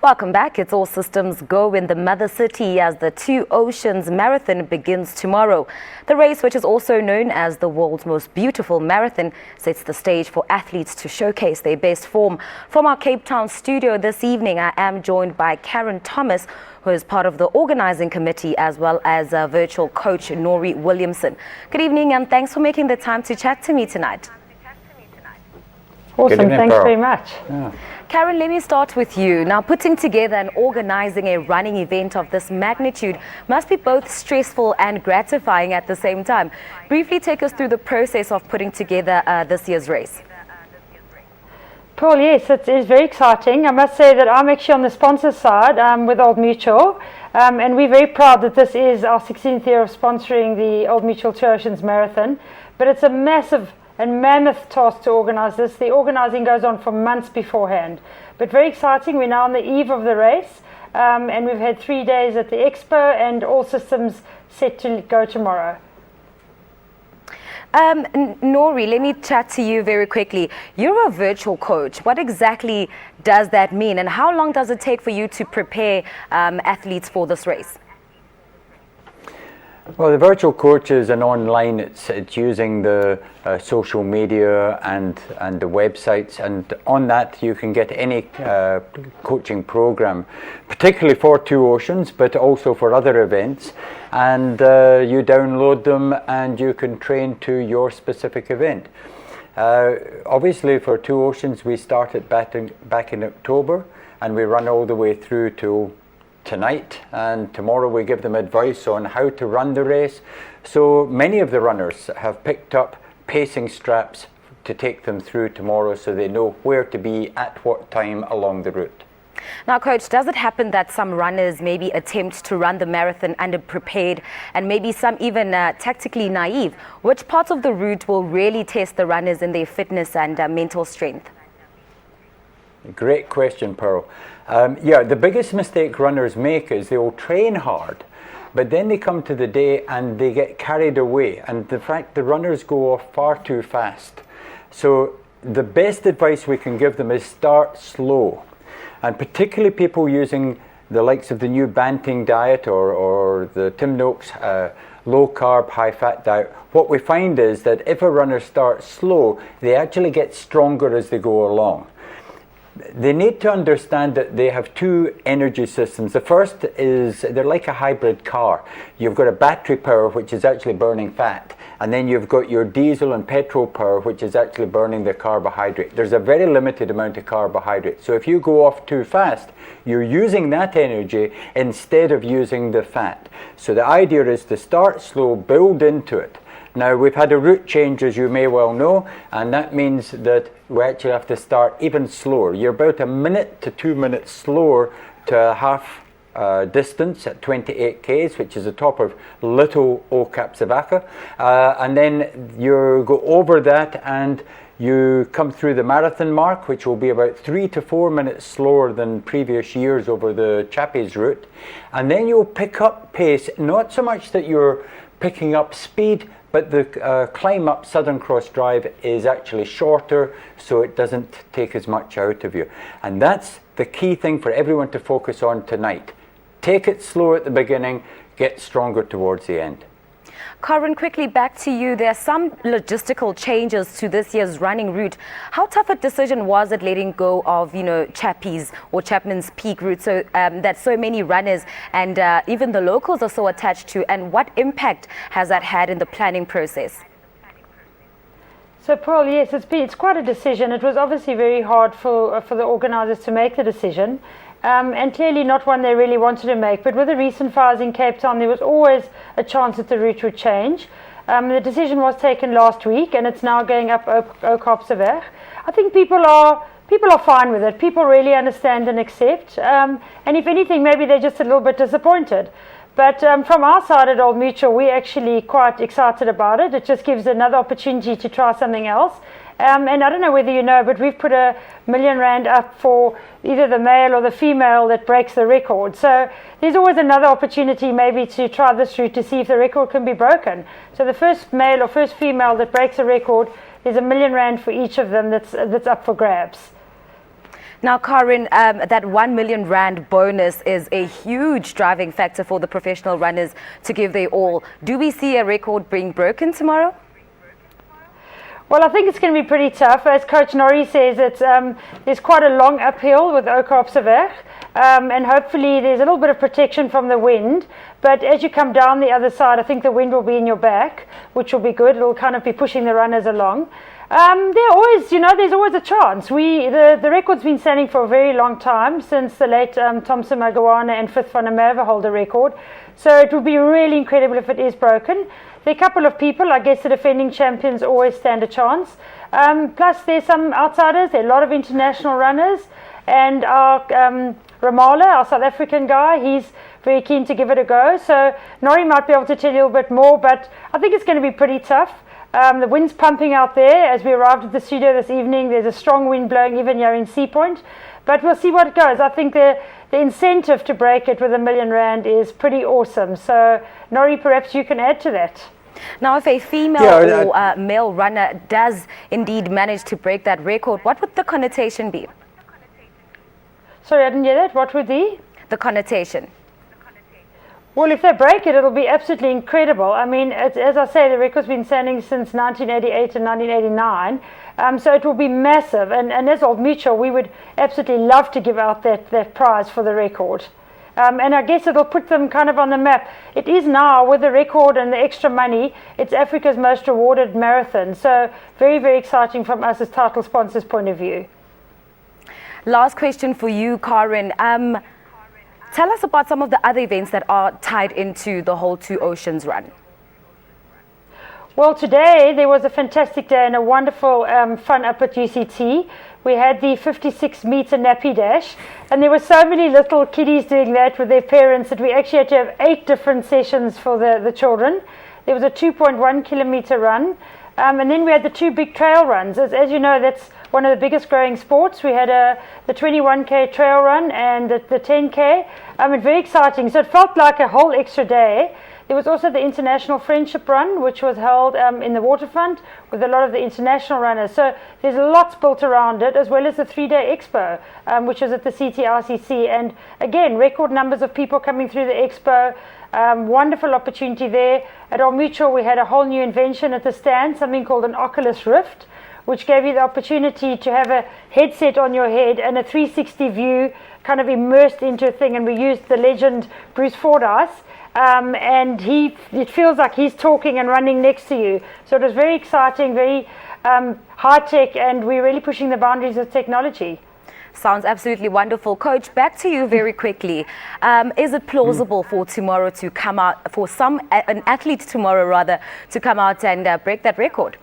Welcome back. It's all systems go in the mother city as the Two Oceans Marathon begins tomorrow. The race, which is also known as the world's most beautiful marathon, sets the stage for athletes to showcase their best form. From our Cape Town studio this evening, I am joined by Karen Thomas, who is part of the organising committee, as well as virtual coach Norrie Williamson. Good evening and thanks for making the time to chat to me tonight. Awesome, thanks very much. Yeah. Karen, let me start with you. Now, putting together and organising a running event of this magnitude must be both stressful and gratifying at the same time. Briefly take us through the process of putting together this year's race. Paul, yes, it is very exciting. I must say that I'm actually on the sponsor side with Old Mutual, and we're very proud that this is our 16th year of sponsoring the Old Mutual Two Oceans Marathon. But it's a massive and mammoth task to organise this. The organising goes on for months beforehand, but very exciting. We're now on the eve of the race, and we've had 3 days at the expo, and all systems set to go tomorrow. Norrie, let me chat to you very quickly. You're a virtual coach. What exactly does that mean, and how long does it take for you to prepare athletes for this race? Well, the virtual coach is an online. It's using the social media and the websites, and on that you can get any coaching program, particularly for Two Oceans, but also for other events. And you download them, and you can train to your specific event. Obviously, for Two Oceans, we started back in October, and we run all the way through to tonight, and tomorrow we give them advice on how to run the race. So many of the runners have picked up pacing straps to take them through tomorrow, so they know where to be at what time along the route. Now, Coach, does it happen that some runners maybe attempt to run the marathon underprepared, and maybe some even tactically naive? Which parts of the route will really test the runners in their fitness and mental strength? Great question, Pearl. Yeah, the biggest mistake runners make is they will train hard, but then they come to the day and they get carried away, and in fact the runners go off far too fast. So the best advice we can give them is start slow, and particularly people using the likes of the new Banting diet or the Tim Noakes low carb, high fat diet. What we find is that if a runner starts slow, they actually get stronger as they go along. They need to understand that they have two energy systems. The first is they're like a hybrid car. You've got a battery power, which is actually burning fat, and then you've got your diesel and petrol power, which is actually burning the carbohydrate. There's a very limited amount of carbohydrate. So if you go off too fast, you're using that energy instead of using the fat. So the idea is to start slow, build into it. Now, we've had a route change, as you may well know, and that means that we actually have to start even slower. You're about a minute to 2 minutes slower to a half distance at 28 k's, which is the top of Little Okapsabaka, and then you go over that and you come through the marathon mark, which will be about 3 to 4 minutes slower than previous years over the Chappies route, and then you'll pick up pace, not so much that you're picking up speed, but the climb up Southern Cross Drive is actually shorter, so it doesn't take as much out of you. And that's the key thing for everyone to focus on tonight. Take it slow at the beginning, get stronger towards the end. Karen, quickly back to you. There are some logistical changes to this year's running route. How tough a decision was it letting go of, Chappies or Chapman's Peak route, so that so many runners and even the locals are so attached to, and what impact has that had in the planning process? So, Paul, yes, it's quite a decision. It was obviously very hard for the organisers to make the decision. And clearly not one they really wanted to make. But with the recent fires in Cape Town, there was always a chance that the route would change. The decision was taken last week, and it's now going up Okapsabaka. I think people are fine with it. People really understand and accept. And if anything, maybe they're just a little bit disappointed. But from our side at Old Mutual, we're actually quite excited about it. It just gives another opportunity to try something else. And I don't know whether you know, but we've put R1 million up for either the male or the female that breaks the record. So there's always another opportunity maybe to try this route to see if the record can be broken. So the first male or first female that breaks a record, there's R1 million for each of them that's up for grabs. Now, Karen, that 1 million rand bonus is a huge driving factor for the professional runners to give their all. Do we see a record being broken tomorrow? Well, I think it's going to be pretty tough. As Coach Norrie says, there's quite a long uphill with Oka and hopefully there's a little bit of protection from the wind. But as you come down the other side, I think the wind will be in your back, which will be good. It'll kind of be pushing the runners along. There's always a chance. The record's been standing for a very long time, since the late Thompson Magawana and Frith van der Merwe hold the record. So it would be really incredible if it is broken. There are a couple of people, I guess the defending champions always stand a chance. Plus there's some outsiders, there are a lot of international runners, and our Ramala, our South African guy, he's very keen to give it a go. So Norrie might be able to tell you a little bit more, but I think it's going to be pretty tough. The wind's pumping out there. As we arrived at the studio this evening, there's a strong wind blowing even here in Sea Point. But we'll see what it goes. I think the incentive to break it with R1 million is pretty awesome. So Norrie, perhaps you can add to that. Now, if a female or male runner does indeed manage to break that record, what would the connotation be? Sorry, I didn't hear that. What would the connotation? Well, if they break it, it'll be absolutely incredible. I mean, as I say, the record's been standing since 1988 and 1989, so it will be massive. And as Old Mutual, we would absolutely love to give out that prize for the record. And I guess it'll put them kind of on the map. It is now, with the record and the extra money, it's Africa's most rewarded marathon. So very, very exciting from us as title sponsors' point of view. Last question for you, Karen. Tell us about some of the other events that are tied into the whole Two Oceans run. Well, today there was a fantastic day and a wonderful fun up at UCT. We had the 56-meter nappy dash, and there were so many little kiddies doing that with their parents that we actually had to have 8 different sessions for the children. There was a 2.1 kilometer run, and then we had the 2 big trail runs. As you know, that's one of the biggest growing sports. We had the 21k trail run and the 10k, and very exciting. So it felt like a whole extra day. There was also the International Friendship Run, which was held in the waterfront with a lot of the international runners. So there's lots built around it, as well as the 3-day expo, which was at the CTRCC. And again, record numbers of people coming through the expo. Wonderful opportunity there. At Old Mutual, we had a whole new invention at the stand, something called an Oculus Rift, which gave you the opportunity to have a headset on your head and a 360 view kind of immersed into a thing. And we used the legend Bruce Fordyce. And it feels like he's talking and running next to you. So it was very exciting, very high-tech, and we're really pushing the boundaries of technology. Sounds absolutely wonderful. Coach, back to you very quickly. Is it plausible for tomorrow to come out, for an athlete tomorrow rather, to come out and break that record?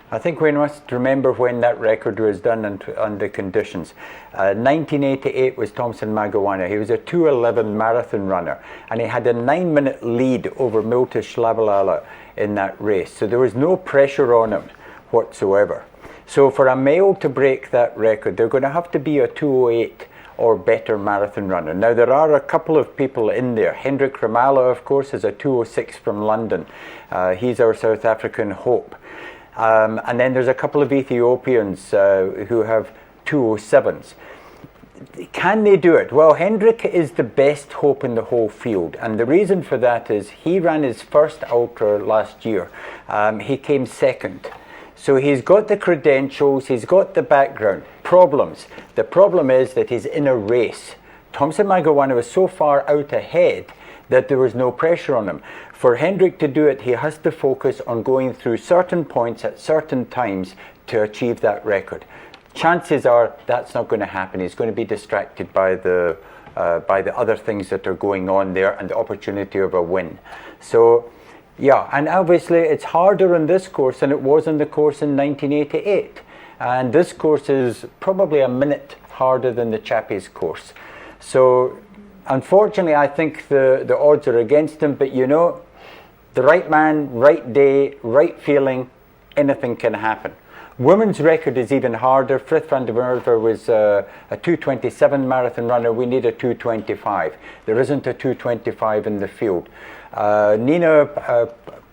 I think we must remember when that record was done under conditions. 1988 was Thompson Magawana. He was a 2:11 marathon runner, and he had a 9-minute lead over Milta Shlabalala in that race. So there was no pressure on him whatsoever. So for a male to break that record, they're going to have to be a 2:08 or better marathon runner. Now there are a couple of people in there. Hendrik Ramala, of course, is a 2:06 from London. He's our South African hope. And then there's a couple of Ethiopians who have 2:07s. Can they do it? Well, Hendrik is the best hope in the whole field, and the reason for that is he ran his first ultra last year. He came second. So he's got the credentials, he's got the background. Problems. The problem is that he's in a race. Thompson Magawana was so far out ahead that there was no pressure on him. For Hendrik to do it, he has to focus on going through certain points at certain times to achieve that record. Chances are that's not going to happen. He's going to be distracted by the other things that are going on there and the opportunity of a win. So, yeah, and obviously it's harder on this course than it was on the course in 1988. And this course is probably a minute harder than the Chappies course. So, unfortunately, I think the odds are against him, but you know, the right man, right day, right feeling, anything can happen. Women's record is even harder. Frith van der Merwe was a 2:27 marathon runner. We need a 2:25. There isn't a 2:25 in the field. Nina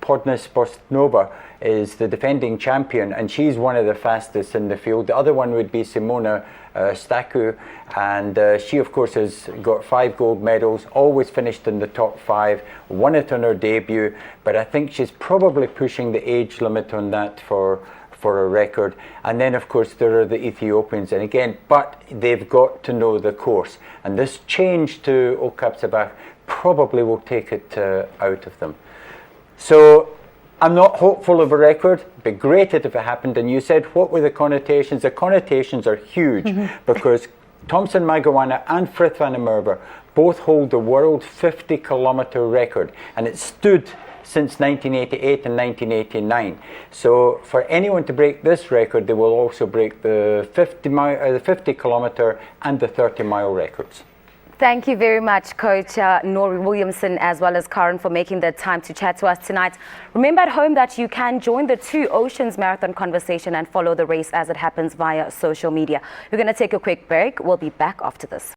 Podnes-Bostnova is the defending champion, and she's one of the fastest in the field. The other one would be Simona Staku, and she of course has got 5 gold medals, always finished in the top 5, won it on her debut, but I think she's probably pushing the age limit on that for a record. And then of course there are the Ethiopians, and again, but they've got to know the course, and this change to Au Cap Sabah probably will take it out of them. So I'm not hopeful of a record. It'd be great if it happened. And you said, what were the connotations? The connotations are huge because Thompson Magawana and Frith van der Merwe both hold the world 50-kilometer record, and it stood since 1988 and 1989. So for anyone to break this record, they will also break the 50-kilometer and the 30-mile records. Thank you very much, Coach Norrie Williamson, as well as Karen, for making the time to chat to us tonight. Remember at home that you can join the Two Oceans Marathon conversation and follow the race as it happens via social media. We're going to take a quick break. We'll be back after this.